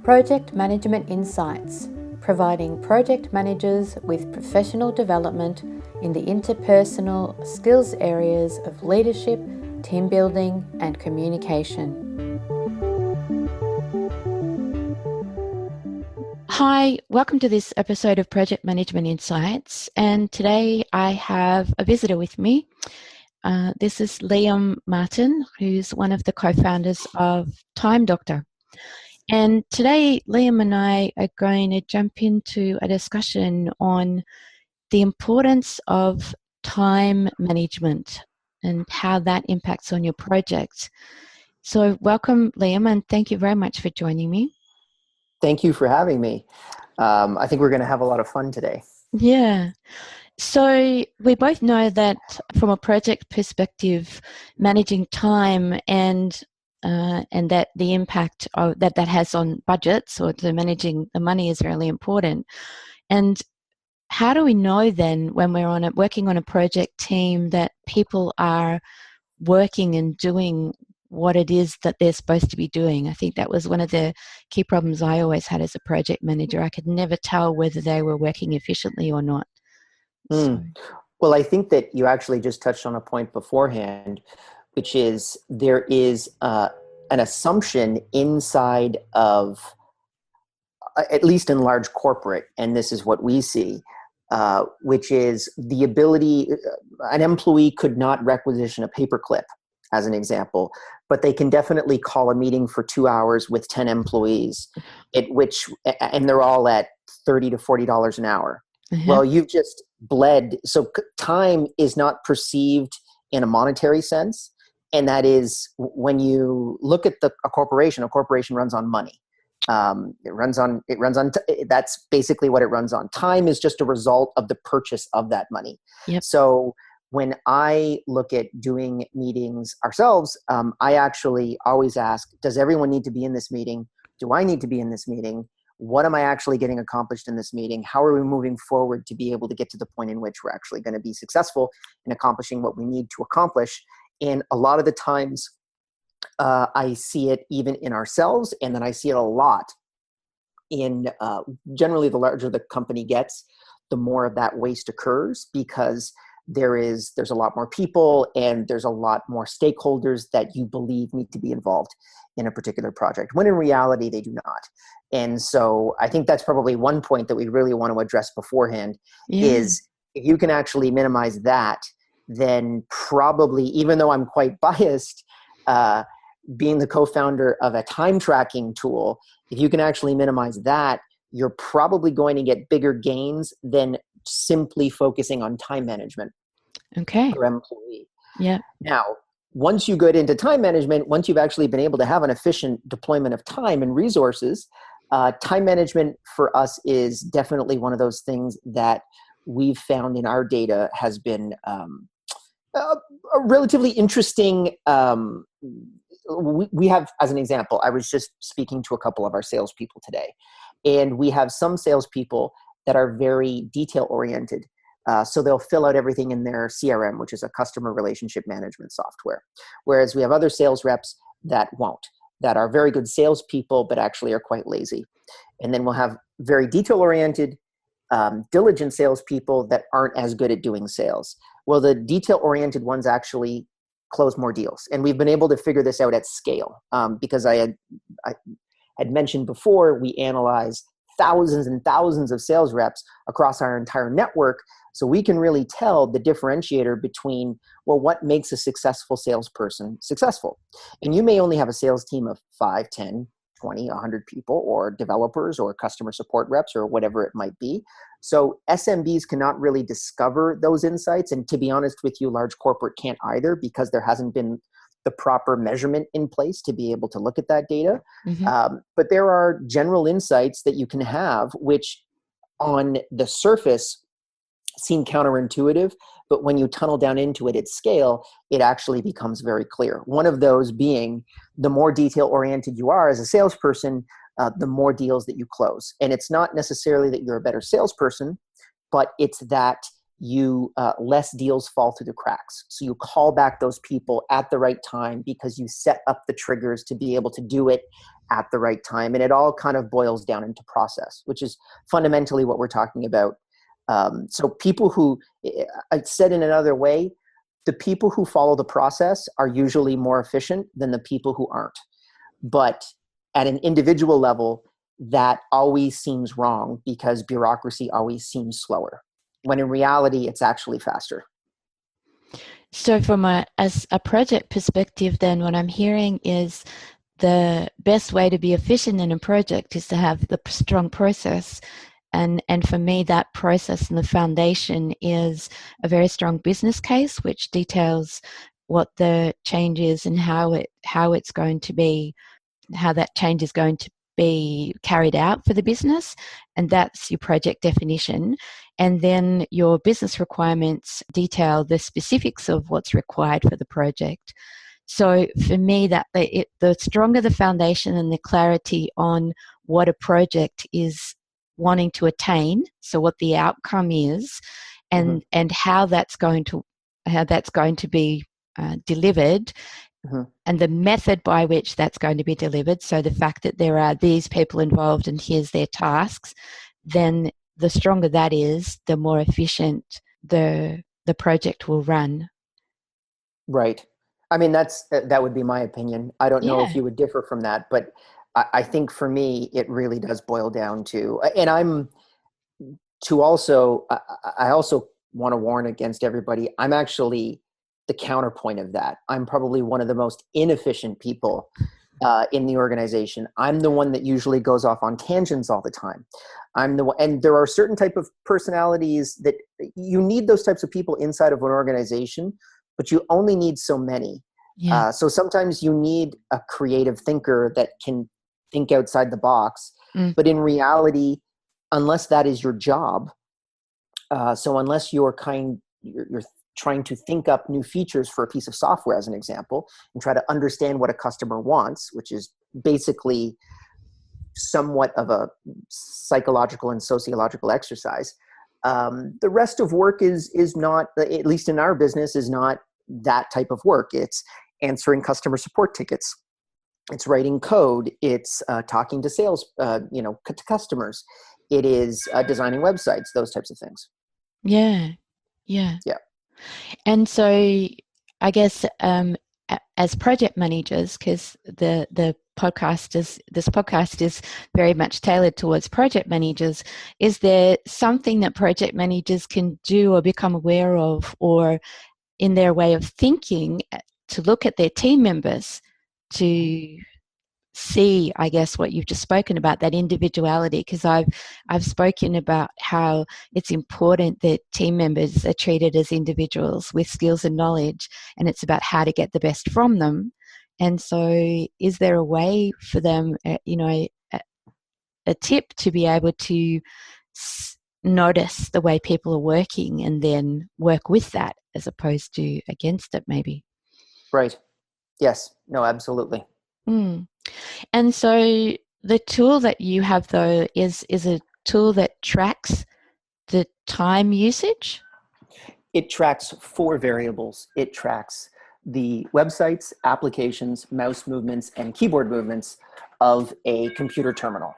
Project Management Insights, providing project managers with professional development in the interpersonal skills areas of leadership, team building, and communication. Hi, welcome to this episode of Project Management Insights. And today I have a visitor with me. This is Liam Martin, who's one of the co-founders of Time Doctor. And today, Liam and I are going to jump into a discussion on the importance of time management and how that impacts on your project. So welcome, Liam, and thank you very much for joining me. Thank you for having me. I think we're going to have a lot of fun today. Yeah. So we both know that from a project perspective, managing time and that the impact of that has on budgets or to managing the money is really important. And how do we know then when we're working on a project team that people are working and doing what it is that they're supposed to be doing? I think that was one of the key problems I always had as a project manager. I could never tell whether they were working efficiently or not. So. Well, I think that you actually just touched on a point beforehand, which is there is an assumption inside of, at least in large corporate, and this is what we see, which is the ability, an employee could not requisition a paperclip, as an example, but they can definitely call a meeting for 2 hours with 10 employees, and they're all at $30 to $40 an hour. Uh-huh. Well, you've just bled. So time is not perceived in a monetary sense. And that is when you look at a corporation runs on money. That's basically what it runs on. Time is just a result of the purchase of that money. Yep. So when I look at doing meetings ourselves, I actually always ask, does everyone need to be in this meeting? Do I need to be in this meeting? What am I actually getting accomplished in this meeting? How are we moving forward to be able to get to the point in which we're actually going to be successful in accomplishing what we need to accomplish? And a lot of the times I see it even in ourselves, and then I see it a lot in generally the larger the company gets, the more of that waste occurs, because there's a lot more people and there's a lot more stakeholders that you believe need to be involved in a particular project, when in reality they do not. And so I think that's probably one point that we really want to address beforehand. Yeah. Is if you can actually minimize that, then probably, even though I'm quite biased, being the co-founder of a time tracking tool, if you can actually minimize that, you're probably going to get bigger gains than simply focusing on time management per employee. Yeah. Now, once you get into time management, once you've actually been able to have an efficient deployment of time and resources, time management for us is definitely one of those things that we've found in our data has been a relatively interesting. We have, as an example, I was just speaking to a couple of our salespeople today, and we have some salespeople that are very detail oriented. So they'll fill out everything in their CRM, which is a customer relationship management software. Whereas we have other sales reps that won't, that are very good salespeople, but actually are quite lazy. And then we'll have very detail oriented, diligent salespeople that aren't as good at doing sales. Well, the detail oriented ones actually close more deals. And we've been able to figure this out at scale because I had mentioned before, we analyze thousands and thousands of sales reps across our entire network. So we can really tell the differentiator between, well, what makes a successful salesperson successful? And you may only have a sales team of 5, 10, 20, 100 people, or developers or customer support reps or whatever it might be. So SMBs cannot really discover those insights. And to be honest with you, large corporate can't either, because there hasn't been the proper measurement in place to be able to look at that data. Mm-hmm. But there are general insights that you can have, which on the surface seem counterintuitive, but when you tunnel down into it at scale, it actually becomes very clear. One of those being, the more detail-oriented you are as a salesperson, the more deals that you close. And it's not necessarily that you're a better salesperson, but it's that you less deals fall through the cracks. So you call back those people at the right time because you set up the triggers to be able to do it at the right time. And it all kind of boils down into process, which is fundamentally what we're talking about. So people who, I said in another way, the people who follow the process are usually more efficient than the people who aren't. But at an individual level, that always seems wrong because bureaucracy always seems slower, when in reality, it's actually faster. So from as a project perspective, then what I'm hearing is the best way to be efficient in a project is to have the strong process. And for me, that process and the foundation is a very strong business case, which details what the change is and how it's going to be, how that change is going to be carried out for the business. And that's your project definition. And then your business requirements detail the specifics of what's required for the project. So for me, that the stronger the foundation and the clarity on what a project is wanting to attain, so what the outcome is, and how that's going to be delivered, and the method by which that's going to be delivered. So the fact that there are these people involved and here's their tasks, then the stronger that is, the more efficient the project will run. Right. I mean, that would be my opinion. I don't know if Yeah. you would differ from that, but I think for me, it really does boil down to, and I also want to warn against everybody. I'm actually the counterpoint of that. I'm probably one of the most inefficient people in the organization. I'm the one that usually goes off on tangents all the time. I'm the one, and there are certain type of personalities that you need those types of people inside of an organization, but you only need so many. Yeah. So sometimes you need a creative thinker that can think outside the box, but in reality, unless that is your job, so unless you're trying to think up new features for a piece of software, as an example, and try to understand what a customer wants, which is basically somewhat of a psychological and sociological exercise. The rest of work is not, at least in our business, is not that type of work. It's answering customer support tickets. It's writing code. It's talking to to customers. It is designing websites, those types of things. Yeah. And so I guess as project managers, because this podcast is very much tailored towards project managers, is there something that project managers can do or become aware of, or in their way of thinking, to look at their team members to see, I guess, what you've just spoken about, that individuality? Because I've spoken about how it's important that team members are treated as individuals with skills and knowledge, and it's about how to get the best from them. And so is there a way for them, a tip to be able to notice the way people are working and then work with that as opposed to against it, maybe? Right. Yes. No, absolutely. And so the tool that you have, though, is a tool that tracks the time usage? It tracks 4 variables. It tracks the websites, applications, mouse movements, and keyboard movements of a computer terminal.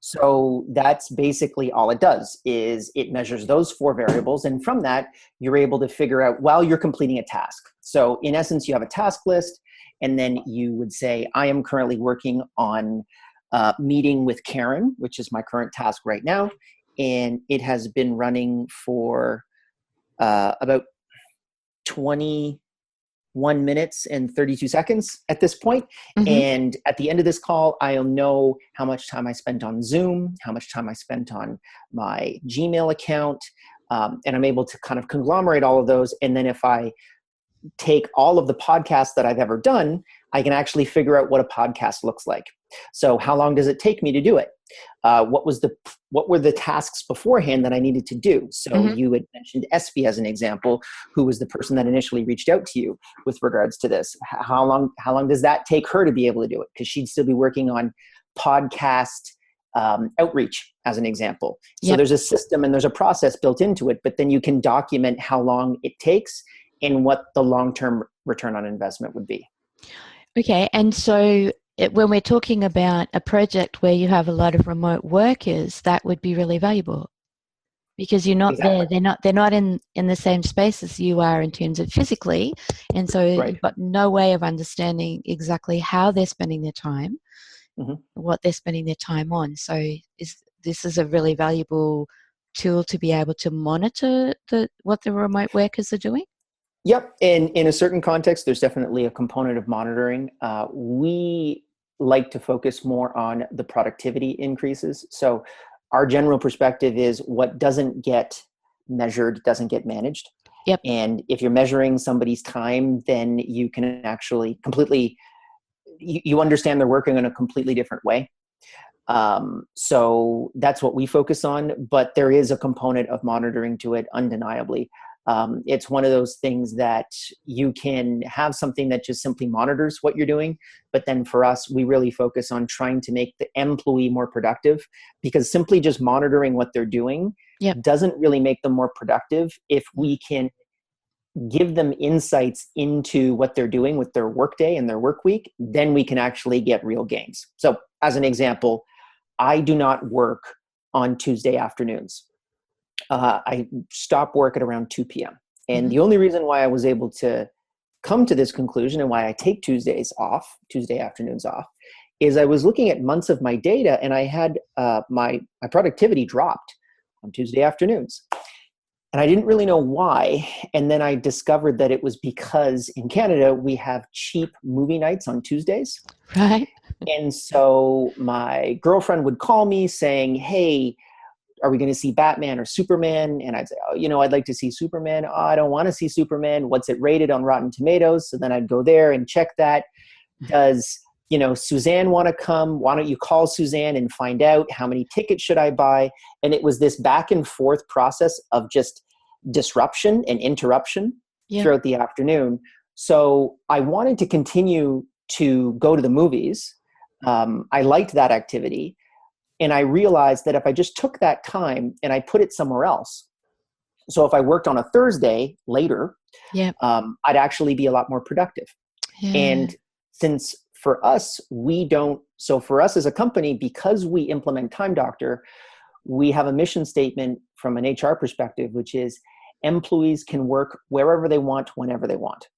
So that's basically all it does, is it measures those 4 variables. And from that, you're able to figure out while you're completing a task. So in essence, you have a task list, and then you would say, I am currently working on meeting with Karen, which is my current task right now. And it has been running for about 21 minutes and 32 seconds at this point. And at the end of this call, I'll know how much time I spent on Zoom, how much time I spent on my Gmail account, and I'm able to kind of conglomerate all of those. And then if I take all of the podcasts that I've ever done, I can actually figure out what a podcast looks like. So how long does it take me to do it? What were the tasks beforehand that I needed to do? So you had mentioned Espy as an example, who was the person that initially reached out to you with regards to this. How long does that take her to be able to do it? Because she'd still be working on podcast outreach as an example. So Yep. there's a system and there's a process built into it, but then you can document how long it takes and what the long-term return on investment would be. Okay, and so when we're talking about a project where you have a lot of remote workers, that would be really valuable because you're not Exactly. there. They're not in the same space as you are in terms of physically, and so Right. you've got no way of understanding exactly how they're spending their time, Mm-hmm. what they're spending their time on. So this is a really valuable tool to be able to monitor what the remote workers are doing. Yep. And in a certain context, there's definitely a component of monitoring. We like to focus more on the productivity increases. So our general perspective is what doesn't get measured doesn't get managed. Yep. And if you're measuring somebody's time, then you can actually completely, you understand they're working in a completely different way. So that's what we focus on, but there is a component of monitoring to it, undeniably. It's one of those things that you can have something that just simply monitors what you're doing. But then for us, we really focus on trying to make the employee more productive, because simply just monitoring what they're doing doesn't really make them more productive. If we can give them insights into what they're doing with their workday and their work week, then we can actually get real gains. So as an example, I do not work on Tuesday afternoons. I stop work at around 2 p.m. And the only reason why I was able to come to this conclusion and why I take Tuesday afternoons off, is I was looking at months of my data and I had my productivity dropped on Tuesday afternoons. And I didn't really know why. And then I discovered that it was because in Canada, we have cheap movie nights on Tuesdays. Right. And so my girlfriend would call me saying, hey, are we going to see Batman or Superman? And I'd say, oh, I'd like to see Superman. Oh, I don't want to see Superman. What's it rated on Rotten Tomatoes? So then I'd go there and check that. Does, Suzanne want to come? Why don't you call Suzanne and find out how many tickets should I buy? And it was this back and forth process of just disruption and interruption throughout the afternoon. So I wanted to continue to go to the movies. I liked that activity. And I realized that if I just took that time and I put it somewhere else, so if I worked on a Thursday later, I'd actually be a lot more productive. Yeah. And since for us, for us as a company, because we implement Time Doctor, we have a mission statement from an HR perspective, which is employees can work wherever they want, whenever they want.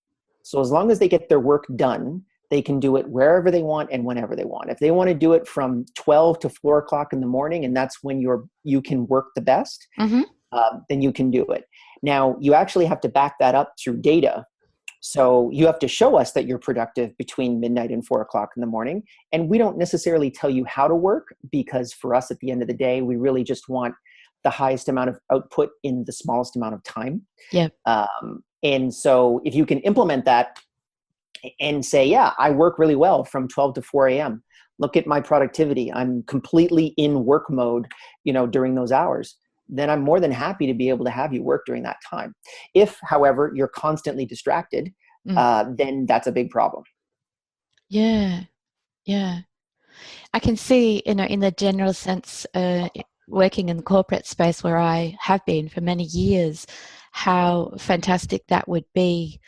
So as long as they get their work done, they can do it wherever they want and whenever they want. If they want to do it from 12 to 4 o'clock in the morning, and that's when you can work the best, then you can do it. Now, you actually have to back that up through data. So you have to show us that you're productive between midnight and 4 o'clock in the morning. And we don't necessarily tell you how to work, because for us at the end of the day, we really just want the highest amount of output in the smallest amount of time. Yeah. And so if you can implement that and say, yeah, I work really well from 12 to 4 a.m. Look at my productivity. I'm completely in work mode, during those hours. Then I'm more than happy to be able to have you work during that time. If, however, you're constantly distracted, then that's a big problem. Yeah. Yeah. I can see, in the general sense, working in the corporate space where I have been for many years, how fantastic that would be.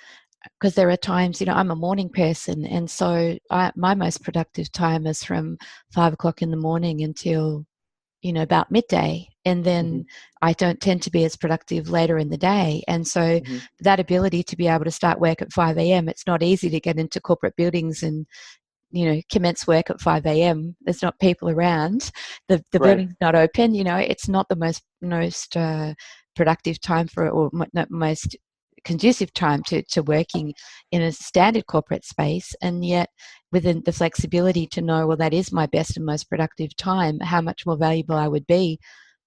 Because there are times, I'm a morning person, and so my most productive time is from 5 o'clock in the morning until, about midday. And then I don't tend to be as productive later in the day. And so that ability to be able to start work at 5 a.m., it's not easy to get into corporate buildings and, commence work at 5 a.m. There's not people around. The building's not open. It's not the most productive time or most conducive time to working in a standard corporate space, and yet within the flexibility to know, well, that is my best and most productive time, how much more valuable I would be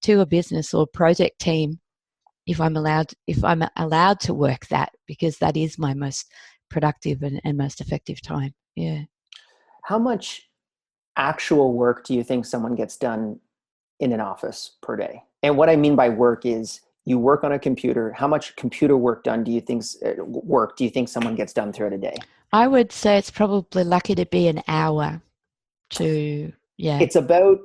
to a business or project team if I'm allowed to work that, because that is my most productive and most effective time. Yeah. How much actual work do you think someone gets done in an office per day? And what I mean by work is, you work on a computer. How much computer work do you think someone gets done throughout a day? I would say it's probably lucky to be an hour to, It's about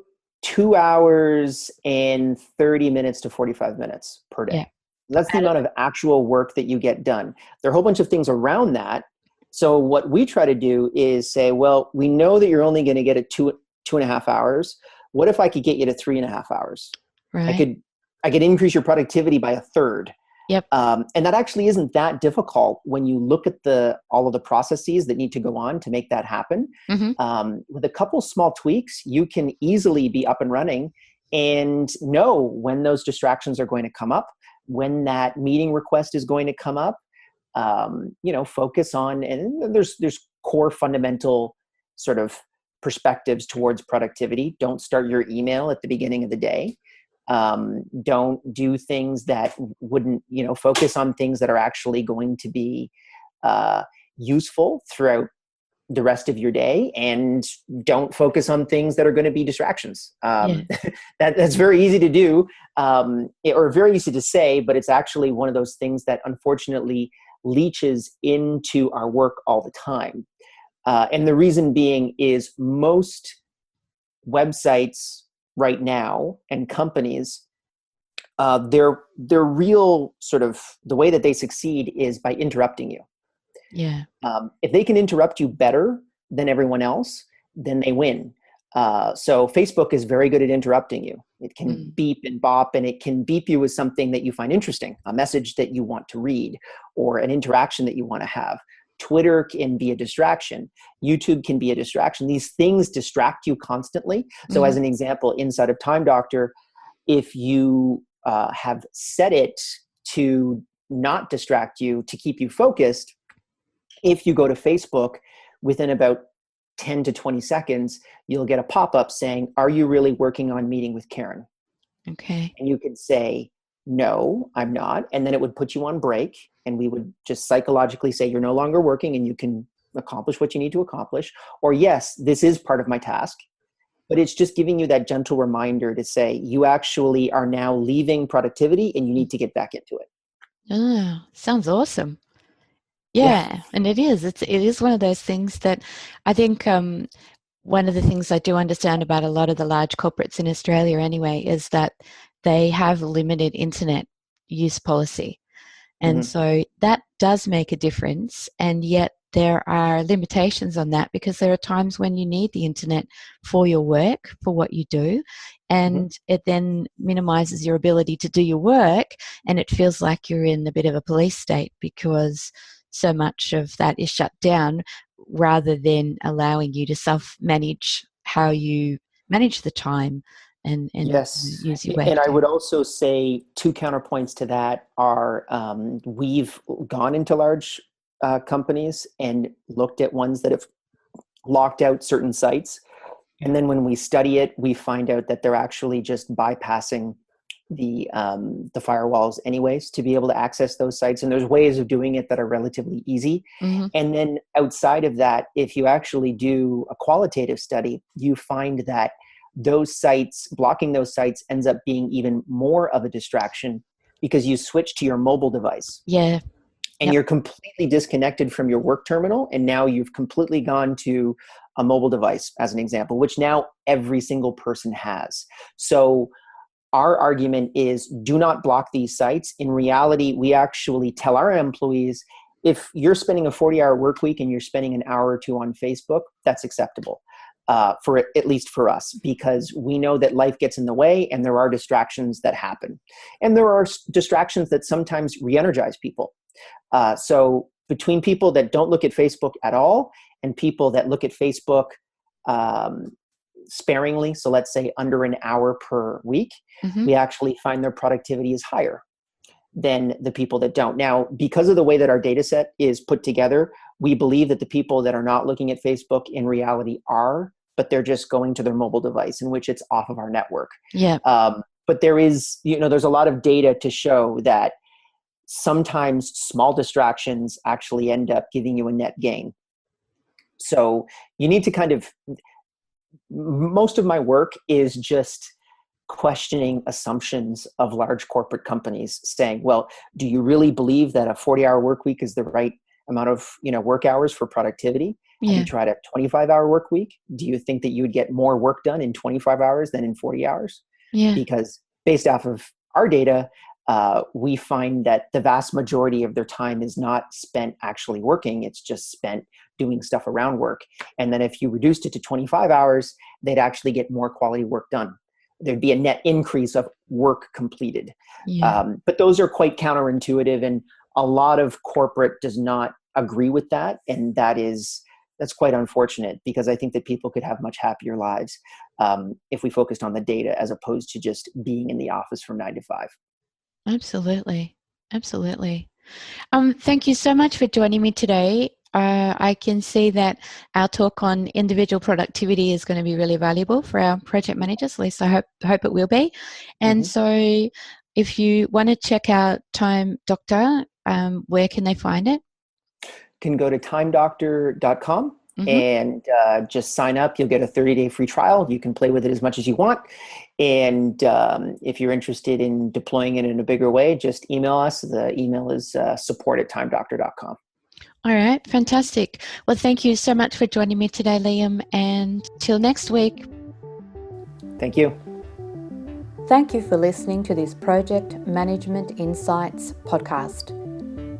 2 hours and 30 minutes to 45 minutes per day. Yeah. That's the amount of actual work that you get done. There are a whole bunch of things around that. So what we try to do is say, well, we know that you're only going to get it 2.5 hours. What if I could get you to 3.5 hours? Right. I could increase your productivity by a third. Yep. And that actually isn't that difficult when you look at all of the processes that need to go on to make that happen. Mm-hmm. With a couple small tweaks, you can easily be up and running and know when those distractions are going to come up, when that meeting request is going to come up. Focus on, and there's core fundamental sort of perspectives towards productivity. Don't start your email at the beginning of the day. Don't do things that wouldn't, focus on things that are actually going to be useful throughout the rest of your day, and don't focus on things that are going to be distractions. That's very easy to do, or very easy to say, but it's actually one of those things that unfortunately leaches into our work all the time. And the reason being is most websites right now and companies, their real sort of the way that they succeed is by interrupting you. Yeah. If they can interrupt you better than everyone else, then they win. So Facebook is very good at interrupting you. It can beep and bop, and it can beep you with something that you find interesting, a message that you want to read, or an interaction that you want to have. Twitter can be a distraction. YouTube can be a distraction. These things distract you constantly. So as an example, inside of Time Doctor, if you have set it to not distract you, to keep you focused, if you go to Facebook, within about 10 to 20 seconds, you'll get a pop-up saying, "Are you really working on meeting with Karen?" Okay. And you could say, "No, I'm not." And then it would put you on break, and we would just psychologically say, "You're no longer working and you can accomplish what you need to accomplish." Or, "Yes, this is part of my task." But it's just giving you that gentle reminder to say, you actually are now leaving productivity and you need to get back into it. Oh, sounds awesome. Yeah. Yeah, and it is. It is one of those things that I think one of the things I do understand about a lot of the large corporates in Australia anyway is that they have limited internet use policy. And so that does make a difference. And yet there are limitations on that because there are times when you need the internet for your work, for what you do. And it then minimizes your ability to do your work. And it feels like you're in a bit of a police state because so much of that is shut down rather than allowing you to self-manage how you manage the time and Yes. use your work And I day. would also say two counterpoints to that are we've gone into large companies and looked at ones that have locked out certain sites. And then when we study it, we find out that they're actually just bypassing the firewalls anyways to be able to access those sites. And there's ways of doing it that are relatively easy. And then outside of that, if you actually do a qualitative study, you find that those sites, blocking those sites ends up being even more of a distraction because you switch to your mobile device. Yeah. And you're completely disconnected from your work terminal. And now you've completely gone to a mobile device, as an example, which now every single person has. So our argument is do not block these sites. In reality, we actually tell our employees, if you're spending a 40-hour work week and you're spending an hour or two on Facebook, that's acceptable. At least for us, because we know that life gets in the way and there are distractions that happen. And there are distractions that sometimes re-energize people. So between people that don't look at Facebook at all and people that look at Facebook sparingly, so let's say under an hour per week, we actually find their productivity is higher than the people that don't. Now, because of the way that our data set is put together, we believe that the people that are not looking at Facebook in reality are, but they're just going to their mobile device in which it's off of our network. Yeah. But there is, there's a lot of data to show that sometimes small distractions actually end up giving you a net gain. So you need to most of my work is just questioning assumptions of large corporate companies saying, well, do you really believe that a 40-hour work week is the right amount of work hours for productivity? Have Yeah. you tried a 25-hour work week? Do you think that you would get more work done in 25 hours than in 40 hours? Yeah. Because based off of our data, we find that the vast majority of their time is not spent actually working. It's just spent doing stuff around work. And then if you reduced it to 25 hours, they'd actually get more quality work done. There'd be a net increase of work completed. Yeah. But those are quite counterintuitive, and a lot of corporate does not agree with that. And that's quite unfortunate, because I think that people could have much happier lives if we focused on the data as opposed to just being in the office from 9 to 5. Absolutely. Absolutely. Thank you so much for joining me today. I can see that our talk on individual productivity is going to be really valuable for our project managers. At least I hope it will be. And so if you want to check out Time Doctor, where can they find it? Can go to timedoctor.com and just sign up. You'll get a 30-day free trial. You can play with it as much as you want. And if you're interested in deploying it in a bigger way, just email us. The email is support@timedoctor.com. All right, fantastic. Well, thank you so much for joining me today, Liam, and till next week. Thank you. Thank you for listening to this Project Management Insights podcast.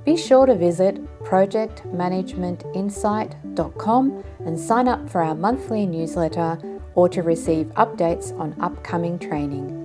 Be sure to visit projectmanagementinsight.com and sign up for our monthly newsletter or to receive updates on upcoming training.